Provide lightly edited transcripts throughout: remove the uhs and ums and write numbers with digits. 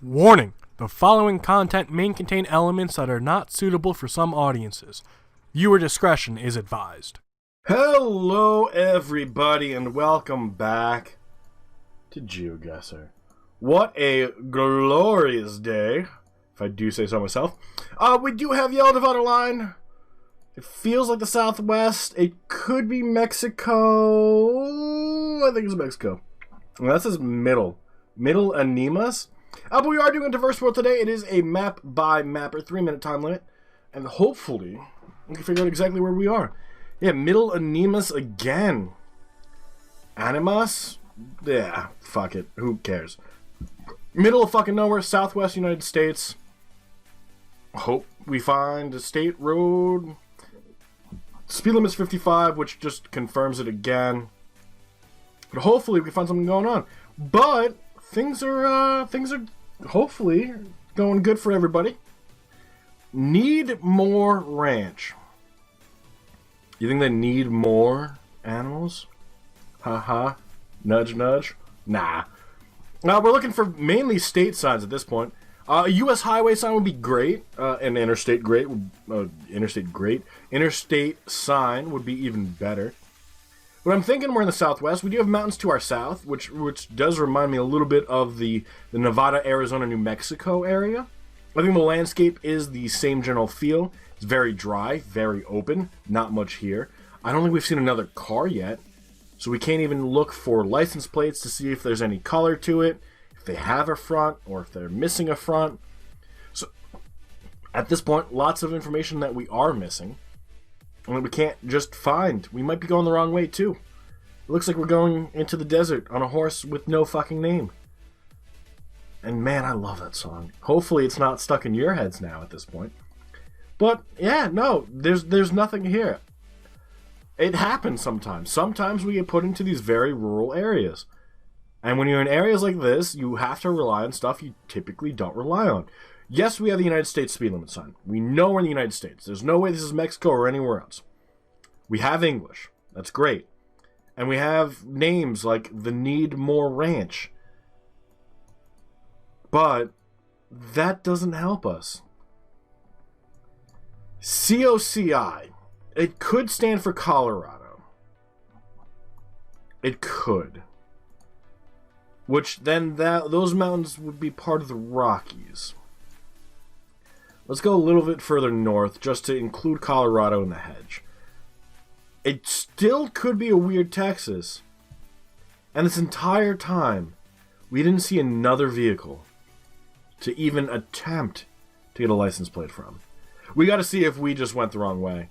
Warning! The following content may contain elements that are not suitable for some audiences. Viewer discretion is advised. Hello everybody and welcome back to Geoguessr. What a glorious day, if I do say so myself. We do have Yellow Divider line. It feels like the Southwest. It could be Mexico. I think it's Mexico. Well, that says middle. Middle Animas. But we are doing a diverse world today. It is a map by mapper, 3-minute time limit. And hopefully, we can figure out exactly where we are. Yeah, Middle Animas again. Animas? Yeah, fuck it. Who cares? Middle of fucking nowhere, Southwest United States. Hope we find a state road. Speed limit's 55, which just confirms it again. But hopefully we can find something going on. But things are hopefully going good for everybody. Need more ranch. You think they need more animals? Haha. Nudge, nudge. Nah. Now we're looking for mainly state signs at this point. A U.S. highway sign would be great. An interstate interstate sign would be even better. But I'm thinking we're in the Southwest. We do have mountains to our south, which does remind me a little bit of the Nevada, Arizona, New Mexico area. I think the landscape is the same general feel. It's very dry, very open, not much here. I don't think we've seen another car yet, so we can't even look for license plates to see if there's any color to it, if they have a front, or if they're missing a front. So, at this point, lots of information that we are missing, and that we can't just find. We might be going the wrong way, too. It looks like we're going into the desert on a horse with no fucking name. And man, I love that song. Hopefully it's not stuck in your heads now at this point. But, yeah, no, there's nothing here. It happens sometimes. Sometimes we get put into these very rural areas. And when you're in areas like this, you have to rely on stuff you typically don't rely on. Yes, we have the United States speed limit sign. We know we're in the United States. There's no way this is Mexico or anywhere else. We have English. That's great. And we have names like the Need More Ranch. But that doesn't help us. COCI. It could stand for Colorado. It could. Which then those mountains would be part of the Rockies. Let's go a little bit further north just to include Colorado in the hedge. It still could be a weird Texas. And this entire time, we didn't see another vehicle to even attempt to get a license plate from. We got to see if we just went the wrong way.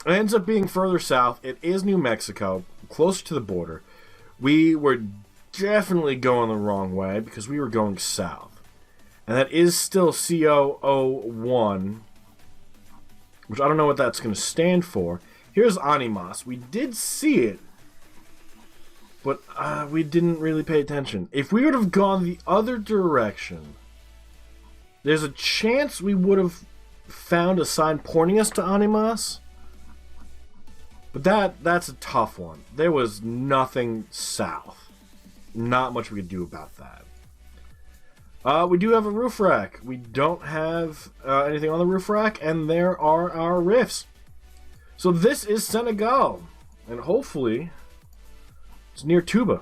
It ends up being further south. It is New Mexico, closer to the border. We were definitely going the wrong way because we were going south. And that is still COO1, which I don't know what that's going to stand for. Here's Animas. We did see it, but we didn't really pay attention. If we would have gone the other direction, there's a chance we would have found a sign pointing us to Animas. But that's a tough one. There was nothing south. Not much we could do about that. We do have a roof rack. We don't have anything on the roof rack, and there are our riffs. So this is Senegal, and hopefully it's near Tuba.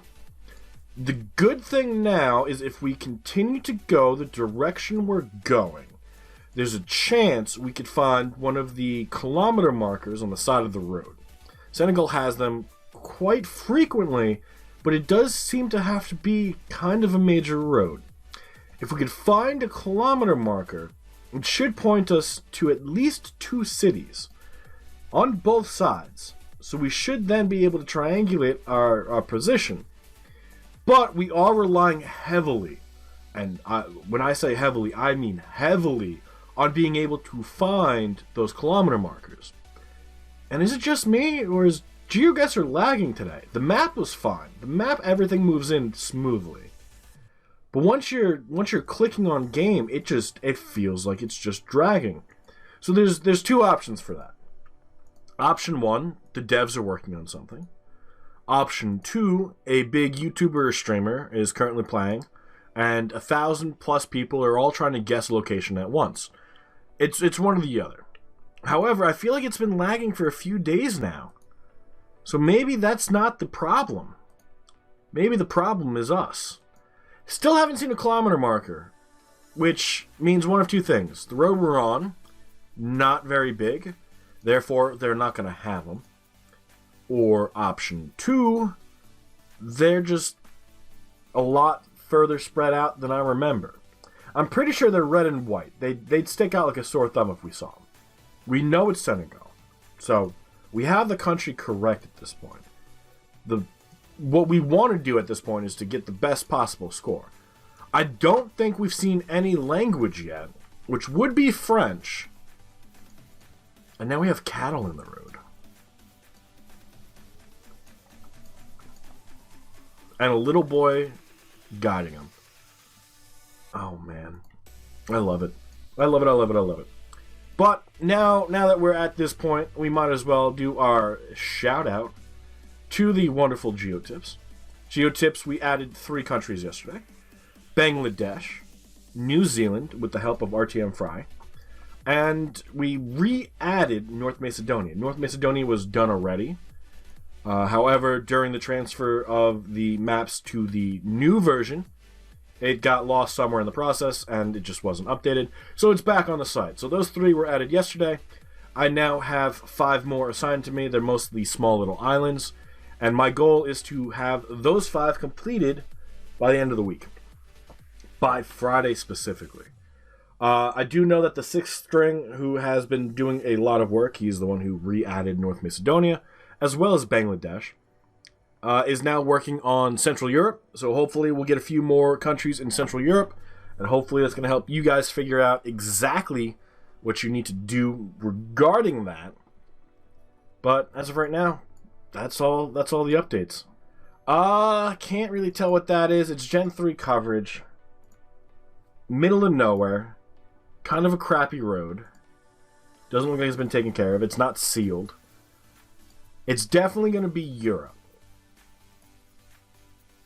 The good thing now is if we continue to go the direction we're going, there's a chance we could find one of the kilometer markers on the side of the road. Senegal has them quite frequently, but it does seem to have to be kind of a major road. If we could find a kilometer marker, it should point us to at least 2 cities on both sides. So we should then be able to triangulate our position. But we are relying heavily, and when I say heavily, I mean heavily, on being able to find those kilometer markers. And is it just me, or is Geoguessr lagging today? The map was fine. The map, everything moves in smoothly. But once you're clicking on game, it feels like it's just dragging. So there's 2 options for that. Option 1, the devs are working on something. Option 2, a big YouTuber or streamer is currently playing. and 1,000+ people are all trying to guess a location at once. It's one or the other. However, I feel like it's been lagging for a few days now. So maybe that's not the problem. Maybe the problem is us. Still haven't seen a kilometer marker, which means one of two things. The road we're on, not very big, therefore they're not going to have them. Or option 2, they're just a lot further spread out than I remember. I'm pretty sure they're red and white. They'd stick out like a sore thumb if we saw them. We know it's Senegal. So, we have the country correct at this point. What we want to do at this point is to get the best possible score. I don't think we've seen any language yet, which would be French. And now we have cattle in the road. And a little boy guiding him. Oh, man. I love it. I love it, I love it, I love it. But now that we're at this point, we might as well do our shout-out to the wonderful Geotips. Geotips, we added 3 countries yesterday. Bangladesh, New Zealand, with the help of RTM Fry, and we re-added North Macedonia. North Macedonia was done already. However, during the transfer of the maps to the new version, it got lost somewhere in the process, and it just wasn't updated. So it's back on the site. So those 3 were added yesterday. I now have 5 more assigned to me. They're mostly small little islands. And my goal is to have those 5 completed by the end of the week. By Friday specifically. I do know that the 6th string, who has been doing a lot of work, he's the one who re-added North Macedonia, as well as Bangladesh, is now working on Central Europe. So hopefully we'll get a few more countries in Central Europe, and hopefully that's going to help you guys figure out exactly what you need to do regarding that. But as of right now, that's all the updates. I can't really tell what that is. It's Gen 3 coverage. Middle of nowhere. Kind of a crappy road. Doesn't look like it's been taken care of. It's not sealed. It's definitely going to be Europe.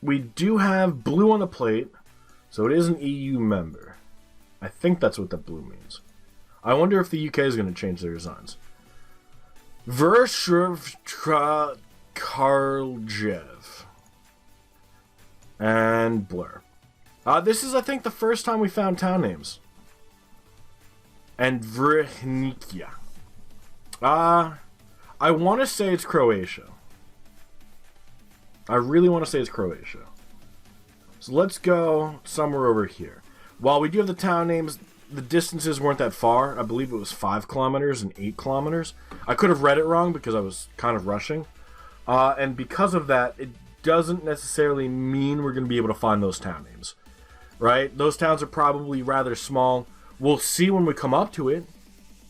We do have blue on the plate, so it is an EU member. I think that's what that blue means. I wonder if the UK is going to change their designs. Vershevtra Karljev. And Blur. This is, I think, the first time we found town names. And Vrhnikia. I want to say it's Croatia. I really want to say it's Croatia. So let's go somewhere over here. While we do have the town names, the distances weren't that far. I believe it was 5 kilometers and 8 kilometers. I could have read it wrong because I was kind of rushing. And because of that, it doesn't necessarily mean we're going to be able to find those town names. Right? Those towns are probably rather small. We'll see when we come up to it.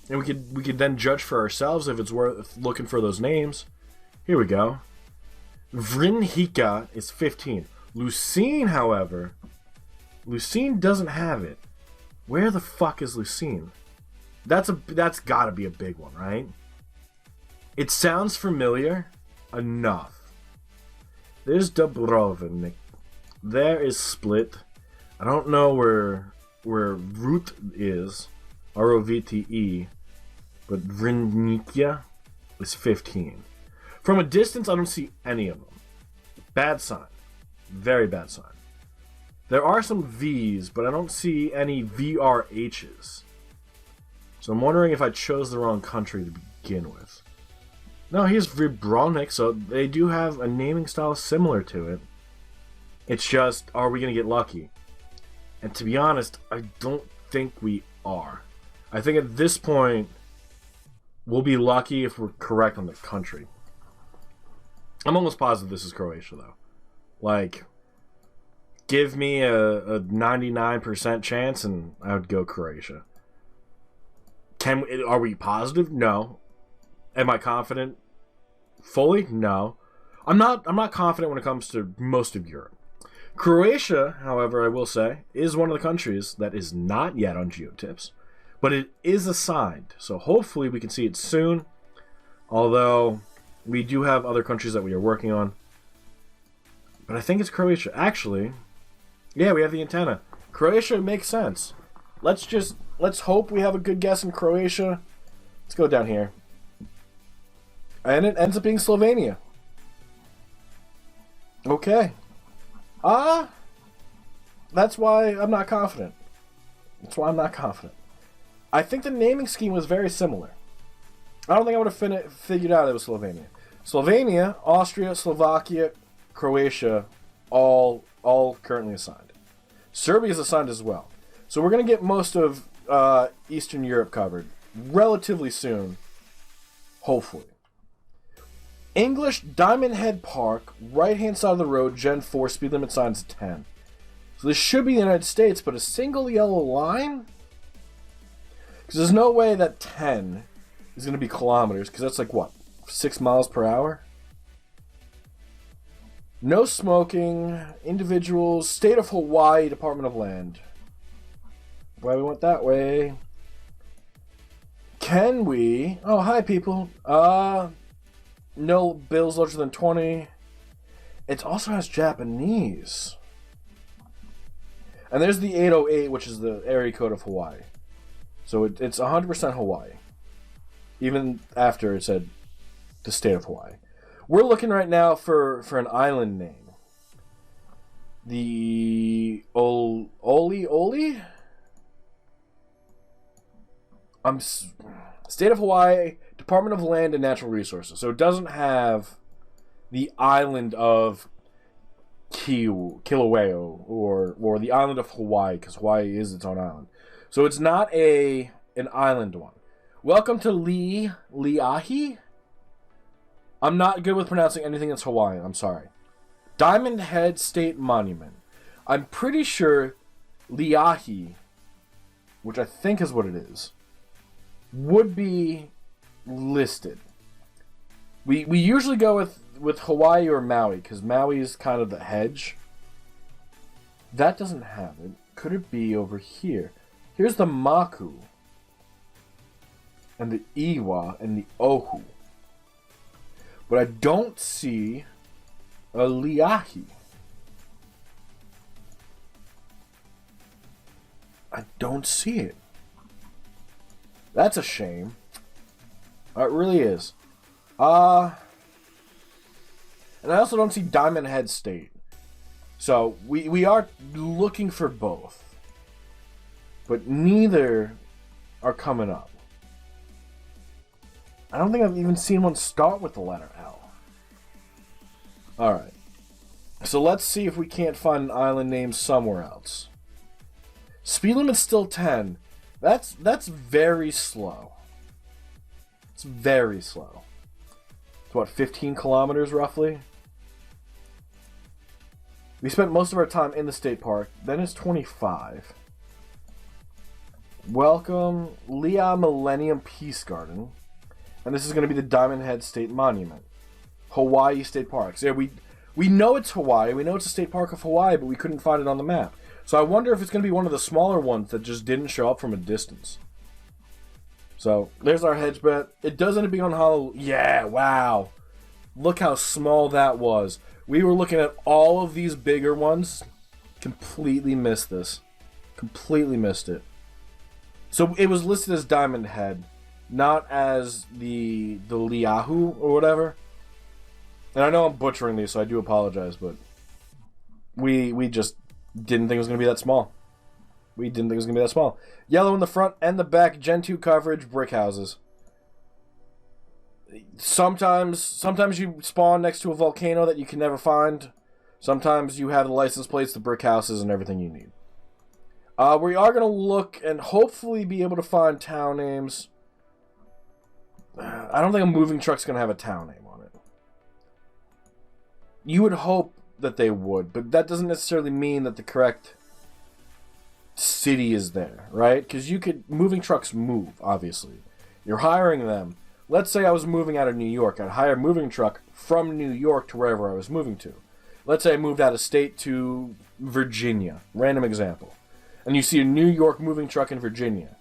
And we could then judge for ourselves if it's worth looking for those names. Here we go. Vrhnika is 15. Lucene, however, Lucene doesn't have it. Where the fuck is Lucene? That's got to be a big one, right? It sounds familiar enough. There's Dubrovnik. There is Split. I don't know where Rut is. Rovte. But Vrhnikia is 15. From a distance, I don't see any of them. Bad sign. Very bad sign. There are some V's, but I don't see any VRH's. So I'm wondering if I chose the wrong country to begin with. No, here's Vibronik, so they do have a naming style similar to it. It's just, are we going to get lucky? And to be honest, I don't think we are. I think at this point, we'll be lucky if we're correct on the country. I'm almost positive this is Croatia, though. Like, give me a 99% chance, and I would go Croatia. Are we positive? No. Am I confident? Fully? No. I'm not confident when it comes to most of Europe. Croatia, however, I will say, is one of the countries that is not yet on Geotips, but it is assigned. So hopefully we can see it soon. Although we do have other countries that we are working on. But I think it's Croatia. Actually, Yeah, we have the antenna. Croatia makes sense. Let's hope we have a good guess in Croatia. Let's go down here. And it ends up being Slovenia. Okay. That's why I'm not confident. I think the naming scheme was very similar. I don't think I would have figured out it was Slovenia. Slovenia, Austria, Slovakia, Croatia, all currently assigned. Serbia is assigned as well. So we're going to get most of Eastern Europe covered relatively soon, hopefully. English, Diamond Head Park, right-hand side of the road, Gen 4, speed limit sign is 10. So this should be the United States, but a single yellow line? Because there's no way that 10 is going to be kilometers, because that's like, what, 6 miles per hour? No smoking, individuals, State of Hawaii, Department of Land. Why we went that way. Can we... Oh, hi, people. No bills larger than 20. It also has Japanese. And there's the 808, which is the area code of Hawaii. So it's 100% Hawaii. Even after it said the state of Hawaii. We're looking right now for an island name. The Oli? State of Hawaii, Department of Land and Natural Resources. So it doesn't have the island of Kilauea or the island of Hawaii, because Hawaii is its own island. So it's not an island one. Welcome to Liahi. I'm not good with pronouncing anything that's Hawaiian. I'm sorry. Diamond Head State Monument. I'm pretty sure Liahi, which I think is what it is, would be listed. We usually go with Hawaii or Maui, because Maui is kind of the hedge. That doesn't have it. Could it be over here? Here's the Maku, and the Iwa, and the Ohu. But I don't see a Liahi. I don't see it. That's a shame. It really is. And I also don't see Diamond Head State. So we are looking for both. But neither are coming up. I don't think I've even seen one start with the letter L. Alright. So let's see if we can't find an island name somewhere else. Speed limit's still 10. That's very slow. It's very slow. It's what, 15 kilometers roughly? We spent most of our time in the state park. Then it's 25. Welcome, Lea Millennium Peace Garden. And this is going to be the Diamond Head State Monument. Hawaii State Park. So yeah, we know it's Hawaii. We know it's a state park of Hawaii, but we couldn't find it on the map. So I wonder if it's going to be one of the smaller ones that just didn't show up from a distance. So there's our hedge bet. It does end up being on Honolulu. Yeah, wow. Look how small that was. We were looking at all of these bigger ones. Completely missed this. Completely missed it. So it was listed as Diamond Head, not as the Liahu or whatever. And I know I'm butchering these, so I do apologize, but we just didn't think it was going to be that small. We didn't think it was going to be that small. Yellow in the front and the back, Gen 2 coverage, brick houses. Sometimes you spawn next to a volcano that you can never find. Sometimes you have the license plates, the brick houses, and everything you need. We are going to look and hopefully be able to find town names. I don't think a moving truck's going to have a town name on it. You would hope that they would, but that doesn't necessarily mean that the correct city is there, right? Because moving trucks move, obviously. You're hiring them. Let's say I was moving out of New York. I'd hire a moving truck from New York to wherever I was moving to. Let's say I moved out of state to Virginia. Random example. And you see a New York moving truck in Virginia.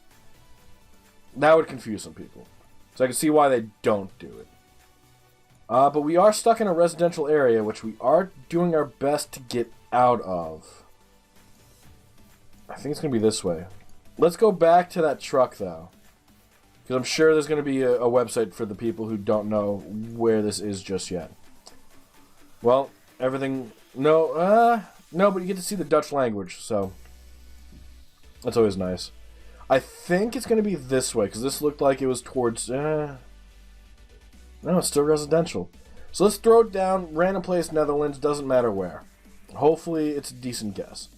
That would confuse some people. So I can see why they don't do it. But we are stuck in a residential area, which we are doing our best to get out of. I think it's going to be this way. Let's go back to that truck, though. Because I'm sure there's going to be a website for the people who don't know where this is just yet. Well, everything... No, but you get to see the Dutch language, so... That's always nice. I think it's going to be this way, because this looked like it was towards... No, it's still residential. So let's throw it down, random place, Netherlands, doesn't matter where. Hopefully it's a decent guess.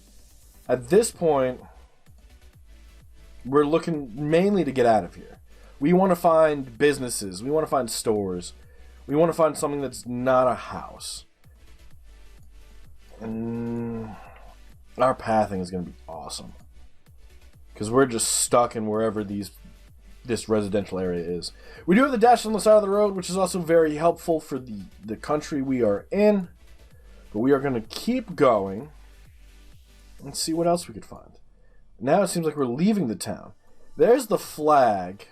At this point, we're looking mainly to get out of here. We want to find businesses. We want to find stores. We want to find something that's not a house. And our pathing is going to be awesome. Because we're just stuck in wherever this residential area is. We do have the dash on the side of the road, which is also very helpful for the country we are in. But we are going to keep going and see what else we could find. Now it seems like we're leaving the town. There's the flag.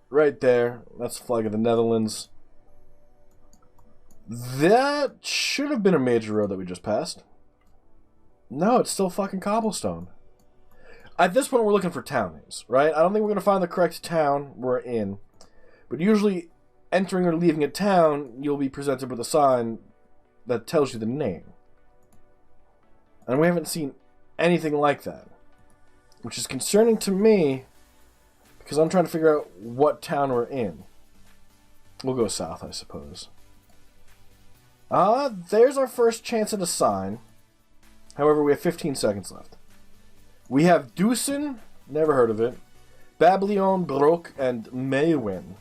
Right there. That's the flag of the Netherlands. That should have been a major road that we just passed. No, it's still fucking cobblestone. At this point, we're looking for town names, right? I don't think we're going to find the correct town we're in. But usually, entering or leaving a town, you'll be presented with a sign that tells you the name. And we haven't seen anything like that. Which is concerning to me, because I'm trying to figure out what town we're in. We'll go south, I suppose. There's our first chance at a sign. However, we have 15 seconds left. We have Dusen, never heard of it, Babylon, Broek, and Meeuwin.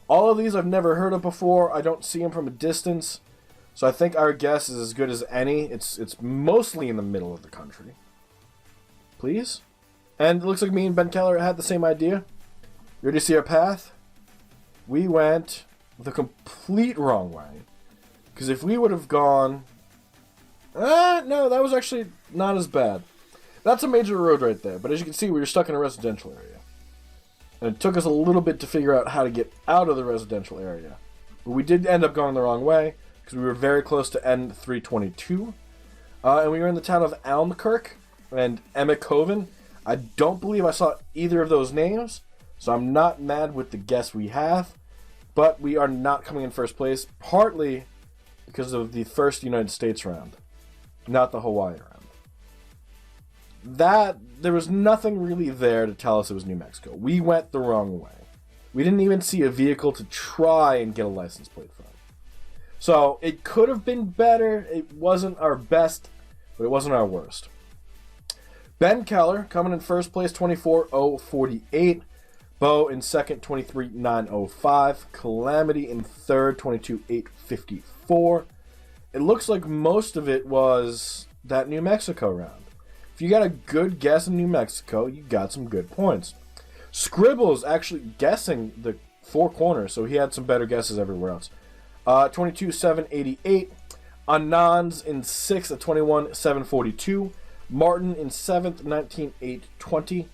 All of these I've never heard of before. I don't see them from a distance. So I think our guess is as good as any. It's mostly in the middle of the country. Please? And it looks like me and Ben Keller had the same idea. You ready to see our path? We went the complete wrong way. Because if we would have gone... no, that was actually not as bad. That's a major road right there. But as you can see, we were stuck in a residential area. And it took us a little bit to figure out how to get out of the residential area. But we did end up going the wrong way. Because we were very close to N322. And we were in the town of Almkirk and Emmekoven. I don't believe I saw either of those names. So I'm not mad with the guess we have. But we are not coming in first place. Partly because of the first United States round. Not the Hawaii round. There was nothing really there to tell us it was New Mexico. We went the wrong way. We didn't even see a vehicle to try and get a license plate from. So, it could have been better. It wasn't our best, but it wasn't our worst. Ben Keller coming in first place, 24,048. Bo in second, 23,905. Calamity in third, 22,854. It looks like most of it was that New Mexico round. If you got a good guess in New Mexico, you got some good points. Scribble's actually guessing the four corners, so he had some better guesses everywhere else. 22,788. Anand's in 6th at 21,742. Martin in 7th, 19,820.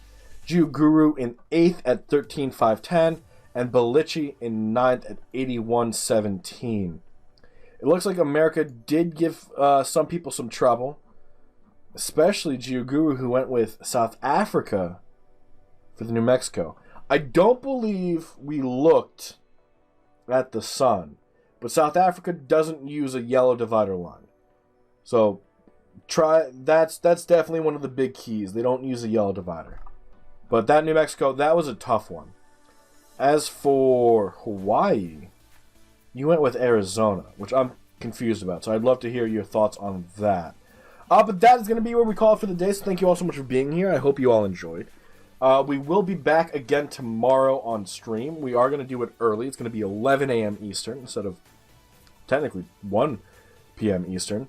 Geoguessr in 8th at 13,510. And Belichi in 9th at 81,17. It looks like America did give some people some trouble. Especially Geoguessr, who went with South Africa for the New Mexico. I don't believe we looked at the sun. But South Africa doesn't use a yellow divider line. So, that's definitely one of the big keys. They don't use a yellow divider. But that New Mexico, that was a tough one. As for Hawaii, you went with Arizona, which I'm confused about. So I'd love to hear your thoughts on that. But that is going to be where we call it for the day. So thank you all so much for being here. I hope you all enjoyed. We will be back again tomorrow on stream. We are going to do it early. It's going to be 11 a.m. Eastern instead of technically 1 p.m. Eastern.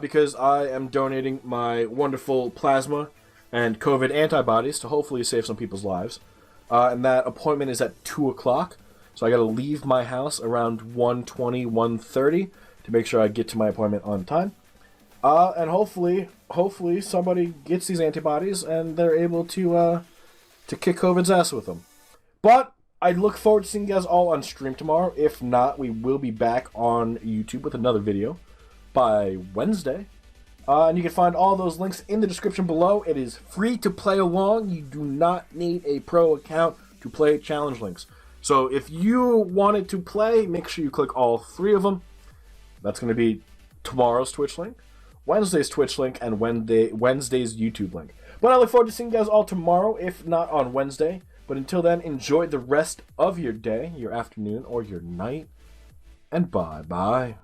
Because I am donating my wonderful plasma and COVID antibodies to hopefully save some people's lives. And that appointment is at 2 o'clock. So I got to leave my house around 1:20, 1:30 to make sure I get to my appointment on time. And hopefully somebody gets these antibodies and they're able to kick COVID's ass with them. But I look forward to seeing you guys all on stream tomorrow. If not, we will be back on YouTube with another video by Wednesday. And you can find all those links in the description below. It is free to play along. You do not need a pro account to play challenge links. So if you wanted to play, make sure you click all 3 of them. That's going to be tomorrow's Twitch link, Wednesday's Twitch link, and Wednesday's YouTube link. But I look forward to seeing you guys all tomorrow, if not on Wednesday. But until then, enjoy the rest of your day, your afternoon, or your night. And bye-bye.